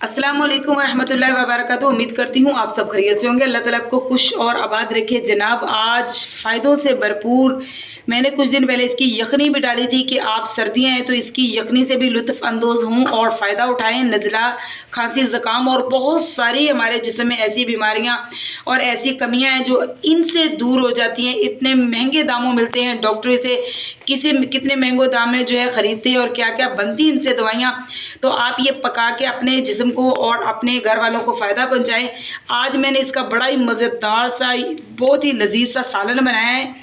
अस्सलाम वालेकुम रहमतुल्लाहि व बरकातहू। उम्मीद करती हूँ आप सब खैरियत से होंगे। अल्लाह ताला आपको खुश और आबाद रखे। जनाब, आज फ़ायदों से भरपूर मैंने कुछ दिन पहले इसकी यखनी भी डाली थी कि आप सर्दियाँ हैं तो इसकी यखनी से भी लुत्फ़ अंदोज़ हों और फ़ायदा उठाएँ। नज़ला, खांसी, ज़ुकाम और बहुत सारी हमारे जिस्म में ऐसी बीमारियाँ और ऐसी कमियाँ हैं जो इनसे दूर हो जाती हैं। इतने महंगे दामों मिलते हैं, डॉक्टर से कितने महंगो दाम में जो है ख़रीदते हैं और क्या क्या बनती इनसे दवाइयाँ। तो आप ये पका के अपने जिस्म को और अपने घर वालों को फ़ायदा पहुँचाएँ। आज मैंने इसका बड़ा ही मज़ेदार सा, बहुत ही लज़ीज़ सा सालन बनाया है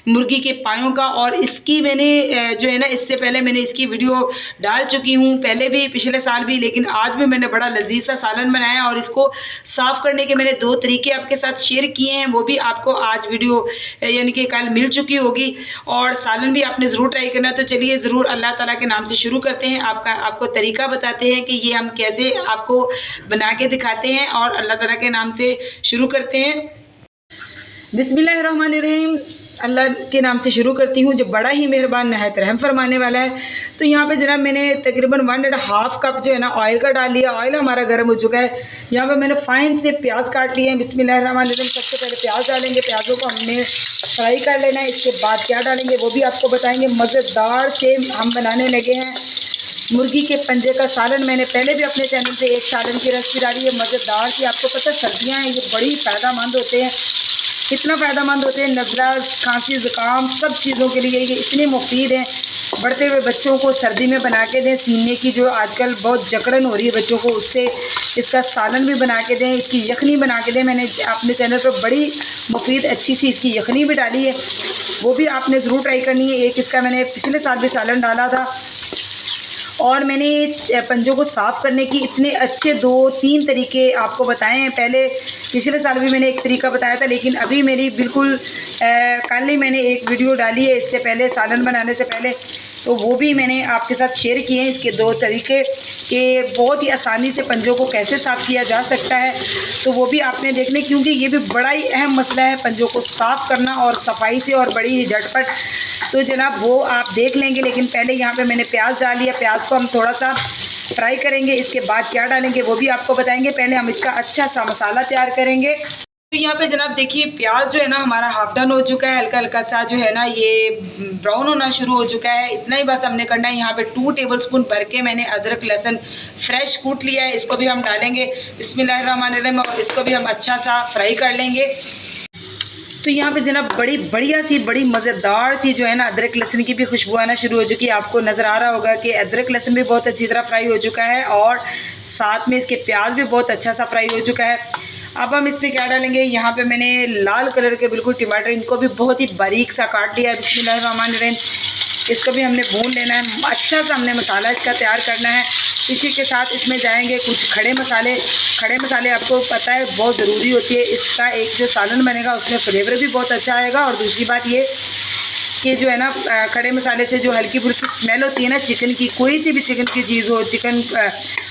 मुर्गी के पायों का। और इसकी मैंने जो है ना, इससे पहले मैंने इसकी वीडियो डाल चुकी हूँ, पहले भी, पिछले साल भी, लेकिन आज भी मैंने बड़ा लज़ीज़ सा सालन बनाया और इसको साफ़ करने के मैंने 2 तरीके आपके साथ शेयर किए हैं। वो भी आपको आज वीडियो यानी कि कल मिल चुकी होगी और सालन भी आपने ज़रूर ट्राई करना है। तो चलिए ज़रूर अल्लाह ताला के नाम से शुरू करते हैं। आपको तरीका बताते हैं कि ये हम कैसे आपको बना के दिखाते हैं और अल्लाह ताला के नाम से शुरू करते हैं। बिस्मिल्लाहिर्रहमानिर्रहीम, अल्लाह के नाम से शुरू करती हूँ जो बड़ा ही मेहरबान नहायत रहम फरमाने वाला है। तो यहाँ पे जनाब मैंने तकरीबन 1.5 कप जो है ना ऑयल का डाल लिया। ऑयल हमारा गर्म हो चुका है। यहाँ पे मैंने फ़ाइन से प्याज काट लिए हैं। बिस्मिल्लाहिर्रहमानिर्रहीम, सबसे पहले प्याज डालेंगे। प्याज़ों को हमने फ्राई कर लेना है। इसके बाद क्या डालेंगे वो भी आपको बताएँगे। मज़ेदार से हम बनाने लगे हैं मुर्गी के पंजे का सालन। मैंने पहले भी अपने चैनल पे एक सालन की रेसिपी डाली है मज़ेदार की। आपको पता है सर्दियाँ हैं, ये बड़ी फ़ायदेमंद होते हैं, इतना फ़ायदेमंद होते हैं। नज़ला, खांसी, ज़ुकाम सब चीज़ों के लिए ये इतने मुफीद हैं। बढ़ते हुए बच्चों को सर्दी में बना के दें। सीने की जो आजकल बहुत जकड़न हो रही है बच्चों को, उससे इसका सालन भी बना के दें, इसकी यखनी बना के दें। मैंने अपने चैनल पर बड़ी मुफीद अच्छी सी इसकी यखनी भी डाली है, वो भी आपने ज़रूर ट्राई करनी है। एक इसका मैंने पिछले साल भी सालन डाला था और मैंने पंजों को साफ़ करने की इतने अच्छे 2-3 तरीके आपको बताए हैं। पहले पिछले साल भी मैंने एक तरीका बताया था, लेकिन अभी मेरी बिल्कुल कल ही मैंने एक वीडियो डाली है इससे पहले, सालन बनाने से पहले, तो वो भी मैंने आपके साथ शेयर किए हैं। इसके 2 तरीके कि बहुत ही आसानी से पंजों को कैसे साफ़ किया जा सकता है, तो वो भी आपने देखने, क्योंकि ये भी बड़ा ही अहम मसला है पंजों को साफ़ करना और सफाई से और बड़ी ही झटपट। तो जनाब वो आप देख लेंगे। लेकिन पहले यहाँ पे मैंने प्याज डाल लिया। प्याज को हम थोड़ा सा फ्राई करेंगे। इसके बाद क्या डालेंगे वो भी आपको बताएंगे। पहले हम इसका अच्छा सा मसाला तैयार करेंगे। तो यहाँ पे जनाब देखिए प्याज जो है ना हमारा हाफ डन हो चुका है। हल्का हल्का सा जो है ना ये ब्राउन होना शुरू हो चुका है। इतना ही बस हमने करना है। यहाँ पे 2 टेबलस्पून भर के मैंने अदरक लहसुन फ्रेश कूट लिया है, इसको भी हम डालेंगे। बिस्मिल्लाहिर्रहमानिर्रहीम, और इसको भी हम अच्छा सा फ्राई कर लेंगे। तो यहाँ पे जनाब बड़ी बढ़िया सी, बड़ी मज़ेदार सी जो है ना अदरक लहसुन की भी खुशबू आना शुरू हो चुकी है। आपको नज़र आ रहा होगा कि अदरक लहसुन भी बहुत अच्छी तरह फ्राई हो चुका है और साथ में इसके प्याज भी बहुत अच्छा सा फ्राई हो चुका है। अब हम इसमें क्या डालेंगे, यहाँ पे मैंने लाल कलर के बिल्कुल टमाटर, इनको भी बहुत ही बारीक सा काट लिया है। बिस्मिल्लाहिर्रहमानिर्रहीम, इसको भी हमने भून लेना है। अच्छा सा हमने मसाला इसका तैयार करना है। इसी के साथ इसमें जाएंगे कुछ खड़े मसाले। खड़े मसाले आपको पता है बहुत ज़रूरी होती है। इसका एक जो सालन बनेगा उसमें फ्लेवर भी बहुत अच्छा आएगा। और दूसरी बात ये कि जो है ना खड़े मसाले से जो हल्की फुल्की स्मेल होती है ना चिकन की, कोई सी भी चिकन की चीज़ हो, चिकन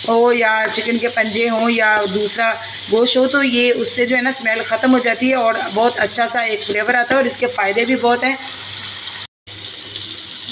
हो या चिकन के पंजे हों या दूसरा गोश्त हो, तो ये उससे जो है ना स्मेल ख़त्म हो जाती है और बहुत अच्छा सा एक फ्लेवर आता है और इसके फ़ायदे भी बहुत हैं।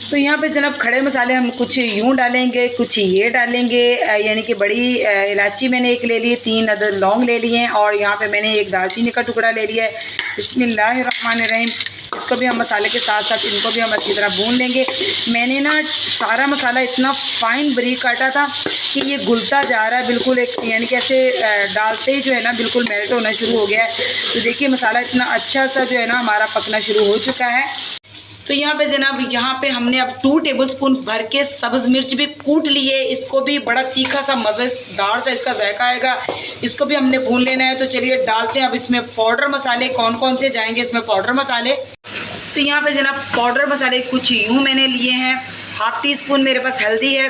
तो यहाँ पे जनाब खड़े मसाले हम कुछ यूँ डालेंगे, कुछ ये डालेंगे। यानी कि बड़ी इलायची मैंने एक ले ली, 3 अदद लौंग ले लिए हैं और यहाँ पे मैंने एक दालचीनी का टुकड़ा ले लिया है। बिस्मिल्लाहिर्रहमानिर्रहीम, इसको भी हम मसाले के साथ साथ इनको भी हम अच्छी तरह भून लेंगे। मैंने ना सारा मसाला इतना फ़ाइन बारीक काटा था कि ये घुलता जा रहा है बिल्कुल, एक यानी कि ऐसे डालते ही जो है ना बिल्कुल मेल्ट होना शुरू हो गया है। तो देखिए मसाला इतना अच्छा सा जो है ना हमारा पकना शुरू हो चुका है। तो यहाँ पे जनाब यहाँ पे हमने अब 2 टेबलस्पून भर के सब्ज़ मिर्च भी कूट लिए। इसको भी बड़ा तीखा सा मज़ेदार सा इसका जायका आएगा। इसको भी हमने भून लेना है। तो चलिए डालते हैं अब इसमें पाउडर मसाले। कौन कौन से जाएंगे इसमें पाउडर मसाले। तो यहाँ पे जनाब पाउडर मसाले कुछ यूँ मैंने लिए हैं। 1/2 टीस्पून मेरे पास हल्दी है,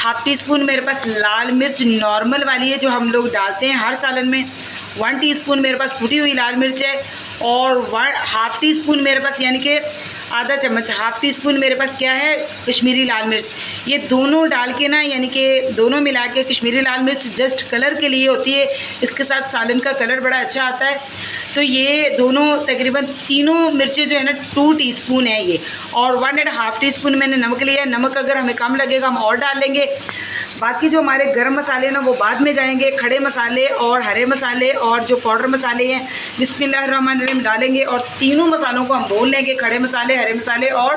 1/2 टीस्पून मेरे पास लाल मिर्च नॉर्मल वाली है जो हम लोग डालते हैं हर सालन में, 1 टीस्पून मेरे पास कुटी हुई लाल मिर्च है और 1/2 टीस्पून मेरे पास यानी कि आधा चम्मच 1/2 टीस्पून मेरे पास क्या है कश्मीरी लाल मिर्च। ये दोनों डाल के ना यानी कि दोनों मिला के, कश्मीरी लाल मिर्च जस्ट कलर के लिए होती है, इसके साथ सालन का कलर बड़ा अच्छा आता है। तो ये दोनों तकरीबन तीनों मिर्चें जो है ना 2 टीस्पून है ये, और 1.5 टीस्पून मैंने नमक लिया है। नमक अगर हमें कम लगेगा हम और डाल लेंगे। बाकी जो हमारे गरम मसाले ना वो बाद में जाएंगे। खड़े मसाले और हरे मसाले और जो पाउडर मसाले हैं बिस्मिल्लाहिर्रहमानिर्रहीम डालेंगे और तीनों मसालों को हम भून लेंगे, खड़े मसाले, हरे मसाले और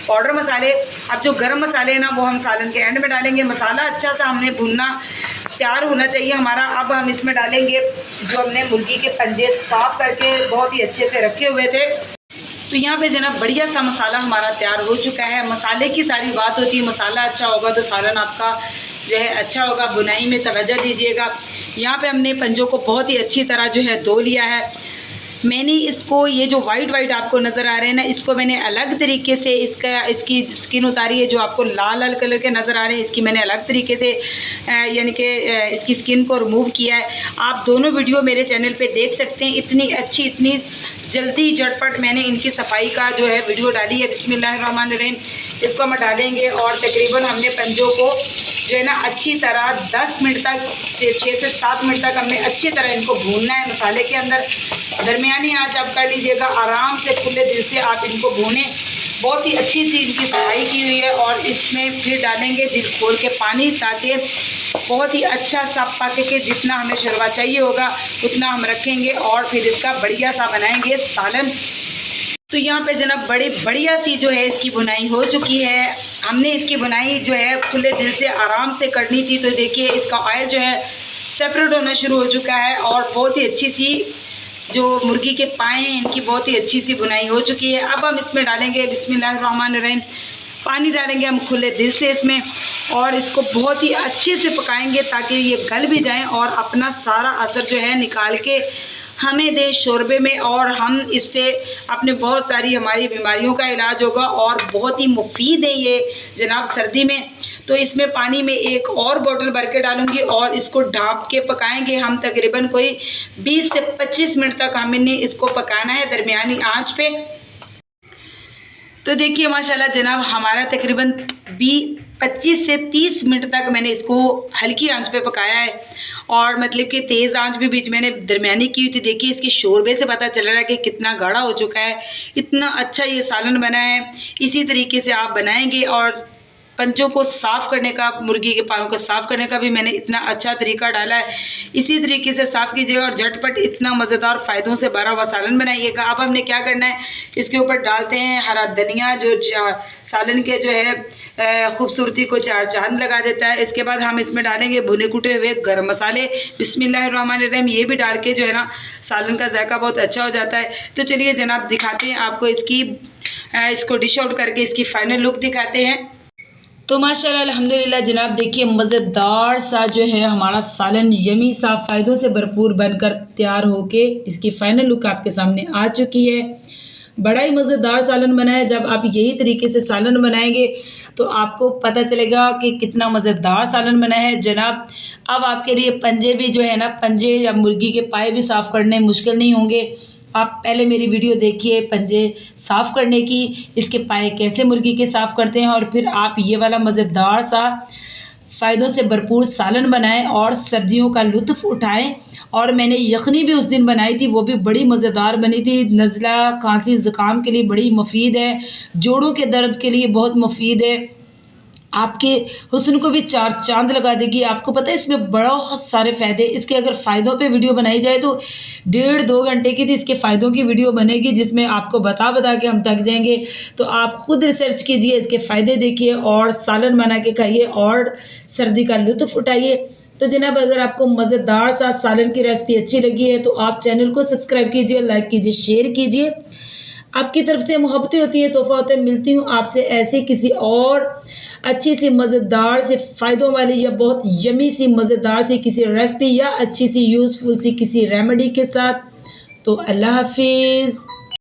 पाउडर मसाले। अब जो गरम मसाले हैं ना वो हम सालन के एंड में डालेंगे। मसाला अच्छा सा हमने भुनना तैयार होना चाहिए हमारा। अब हम इसमें डालेंगे जो हमने मुर्गी के पंजे साफ़ करके बहुत ही अच्छे से रखे हुए थे। तो यहाँ पे जनाब बढ़िया सा मसाला हमारा तैयार हो चुका है। मसाले की सारी बात होती है, मसाला अच्छा होगा तो सालन आपका जो है अच्छा होगा। बुनाई में तवज्जो दीजिएगा। यहाँ पे हमने पंजों को बहुत ही अच्छी तरह जो है धो लिया है। मैंने इसको, ये जो वाइट आपको नज़र आ रहे हैं ना, इसको मैंने अलग तरीके से इसकी स्किन उतारी है। जो आपको लाल कलर के नज़र आ रहे हैं, इसकी मैंने अलग तरीके से यानी कि इसकी स्किन को रिमूव किया है। आप दोनों वीडियो मेरे चैनल पे देख सकते हैं। इतनी अच्छी, इतनी जल्दी झटपट मैंने इनकी सफाई का जो है वीडियो डाली है। बिस्मिल्लाहिर्रहमानिर्रहीम। इसको हम डालेंगे और तकरीबन हमने पंजों को जो है ना अच्छी तरह 10 मिनट तक, 6 से 7 मिनट तक हमने अच्छी तरह इनको भूनना है मसाले के अंदर। दरमियानी आंच आप कर लीजिएगा, आराम से खुले दिल से आप इनको भूनें। बहुत ही अच्छी सी इनकी सफाई की हुई है और इसमें फिर डालेंगे दिल खोल के पानी, ताकि बहुत ही अच्छा सा पक के जितना हमें शरबा चाहिए होगा उतना हम रखेंगे और फिर इसका बढ़िया सा बनाएंगे सालन। तो यहाँ पे जनाब बड़ी बढ़िया सी जो है इसकी बुनाई हो चुकी है। हमने इसकी बुनाई जो है खुले दिल से आराम से करनी थी। तो देखिए इसका ऑयल जो है सेपरेट होना शुरू हो चुका है और बहुत ही अच्छी सी जो मुर्गी के पाए हैं इनकी बहुत ही अच्छी सी बुनाई हो चुकी है। अब हम इसमें डालेंगे बिस्मिल्लाहिर्रहमानिर्रहीम, पानी डालेंगे हम खुले दिल से इसमें और इसको बहुत ही अच्छे से पकाएंगे ताकि ये गल भी जाएं और अपना सारा असर जो है निकाल के हमें दें शोरबे में। और हम इससे अपने बहुत सारी हमारी बीमारियों का इलाज होगा और बहुत ही मुफीद है ये जनाब सर्दी में। तो इसमें पानी में एक और बोतल भर के डालूंगी और इसको ढाँप के पकाएंगे हम तकरीबन कोई 20 से 25 मिनट तक हमने इसको पकाना है दरमियानी आंच पे। तो देखिए माशाल्लाह जनाब हमारा तकरीबन 25 से 30 मिनट तक मैंने इसको हल्की आंच पे पकाया है और मतलब कि तेज़ आंच भी बीच मैंने दरमियानी की हुई थी। देखिए इसकी शोरबे से पता चल रहा है कि कितना गाढ़ा हो चुका है, इतना अच्छा ये सालन बना है। इसी तरीके से आप बनाएंगे और पंजों को साफ़ करने का, मुर्गी के पाँव को साफ़ करने का भी मैंने इतना अच्छा तरीका डाला है। इसी तरीके से साफ़ कीजिएगा और झटपट इतना मज़ेदार फ़ायदों से भरा हुआ सालन बनाइएगा। अब हमने क्या करना है, इसके ऊपर डालते हैं हरा धनिया जो सालन के जो है खूबसूरती को चार चांद लगा देता है। इसके बाद हम इसमें डालेंगे भुने कुटे हुए गरम मसाले बिस्मिल्लाहिर्रहमानिर्रहीम। ये भी डाल के जो है ना सालन का जायका बहुत अच्छा हो जाता है। तो चलिए जनाब दिखाते हैं आपको इसको डिश आउट करके इसकी फ़ाइनल लुक दिखाते हैं। तो माशाल्लाह अल्हम्दुलिल्लाह जनाब देखिए मज़ेदार सा जो है हमारा सालन यमी सा फ़ायदों से भरपूर बनकर तैयार होके इसकी फ़ाइनल लुक आपके सामने आ चुकी है। बड़ा ही मज़ेदार सालन बना है। जब आप यही तरीके से सालन बनाएंगे तो आपको पता चलेगा कि कितना मज़ेदार सालन बना है जनाब। अब आपके लिए पंजे भी जो है ना, पंजे या मुर्गी के पाए भी साफ़ करने मुश्किल नहीं होंगे। आप पहले मेरी वीडियो देखिए पंजे साफ़ करने की, इसके पाए कैसे मुर्गी के साफ़ करते हैं और फिर आप ये वाला मज़ेदार सा फ़ायदों से भरपूर सालन बनाएं और सर्दियों का लुत्फ़ उठाएं। और मैंने यखनी भी उस दिन बनाई थी, वो भी बड़ी मज़ेदार बनी थी। नज़ला, खांसी, ज़ुकाम के लिए बड़ी मुफीद है, जोड़ों के दर्द के लिए बहुत मुफीद है, आपके हुस्न को भी चार चांद लगा देगी। आपको पता है इसमें बहुत सारे फ़ायदे। इसके अगर फ़ायदों पे वीडियो बनाई जाए तो 1.5-2 घंटे की थी इसके फ़ायदों की वीडियो बनेगी, जिसमें आपको बता के हम थक जाएंगे। तो आप ख़ुद रिसर्च कीजिए, इसके फ़ायदे देखिए और सालन बना के खाइए और सर्दी का लुत्फ़ उठाइए। तो जनाब अगर आपको मज़ेदार सा सालन की रेसिपी अच्छी लगी है तो आप चैनल को सब्सक्राइब कीजिए, लाइक कीजिए, शेयर कीजिए। आपकी तरफ से मोहब्बतें होती हैं, तोहफ़ा होता है। मिलती हूँ आपसे ऐसे किसी और अच्छी सी मज़ेदार से फ़ायदों वाली या बहुत यमी सी मज़ेदार सी किसी रेसिपी या अच्छी सी यूज़फुल सी किसी रेमेडी के साथ। तो अल्लाह हाफिज़।